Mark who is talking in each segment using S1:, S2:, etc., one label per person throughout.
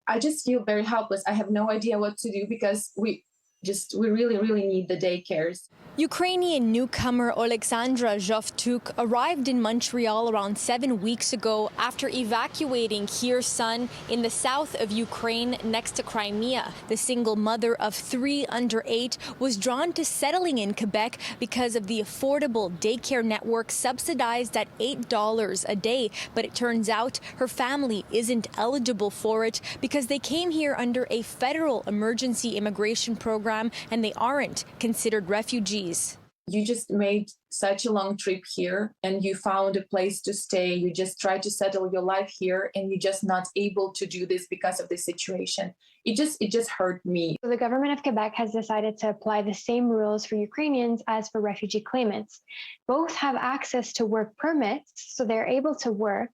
S1: I just feel very helpless. I have no idea what to do because we really, really need the daycares.
S2: Ukrainian newcomer Oleksandra Zhovtiuk arrived in Montreal around 7 weeks ago after evacuating Kherson in the south of Ukraine next to Crimea. The single mother of 3 under 8 was drawn to settling in Quebec because of the affordable daycare network subsidized at $8 a day. But it turns out her family isn't eligible for it because they came here under a federal emergency immigration program and they aren't considered refugees.
S1: You just made such a long trip here and you found a place to stay. You just tried to settle your life here and you're just not able to do this because of the situation. It just hurt me.
S3: The government of Quebec has decided to apply the same rules for Ukrainians as for refugee claimants. Both have access to work permits, so they're able to work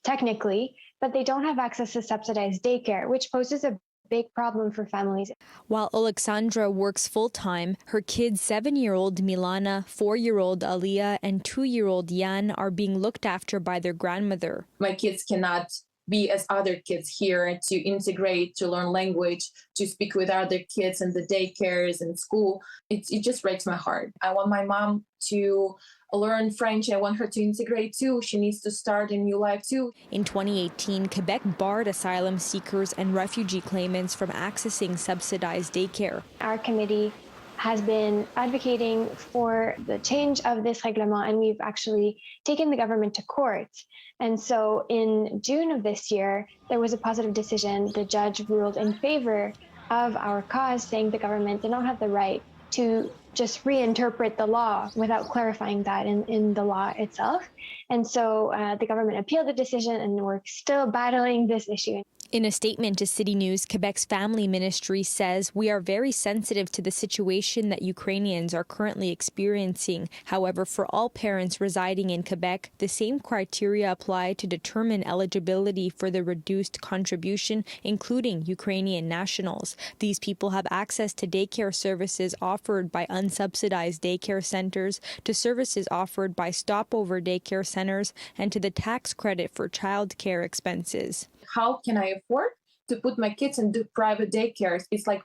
S3: technically, but they don't have access to subsidized daycare, which poses a big problem for families.
S2: While Oleksandra works full-time, her kids 7-year-old Milana, 4-year-old Aliyah, and 2-year-old Yan are being looked after by their grandmother.
S1: My kids cannot be as other kids here, to integrate, to learn language, to speak with other kids in the daycares and school. It just breaks my heart. I want my mom to learn French. I want her to integrate too. She needs to start a new life too.
S2: In 2018, Quebec barred asylum seekers and refugee claimants from accessing subsidized daycare.
S3: Our committee has been advocating for the change of this règlement, and we've actually taken the government to court. And so in June of this year, there was a positive decision. The judge ruled in favor of our cause, saying the government did not have the right to just reinterpret the law without clarifying that in the law itself. And so the government appealed the decision, and we're still battling this issue.
S2: In a statement to City News, Quebec's Family Ministry says, "We are very sensitive to the situation that Ukrainians are currently experiencing. However, for all parents residing in Quebec, the same criteria apply to determine eligibility for the reduced contribution, including Ukrainian nationals. These people have access to daycare services offered by unsubsidized daycare centers, to services offered by stopover daycare centers, and to the tax credit for child care expenses."
S1: How can I afford to put my kids into private daycares? It's like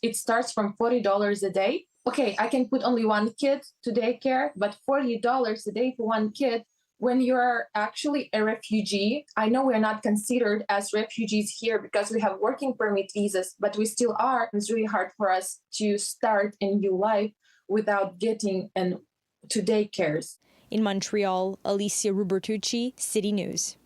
S1: it starts from $40 a day. Okay, I can put only one kid to daycare, but $40 a day for one kid. When you're actually a refugee, I know we're not considered as refugees here because we have working permit visas, but we still are. It's really hard for us to start a new life without getting to daycares.
S2: In Montreal, Alyssia Rubertucci, City News.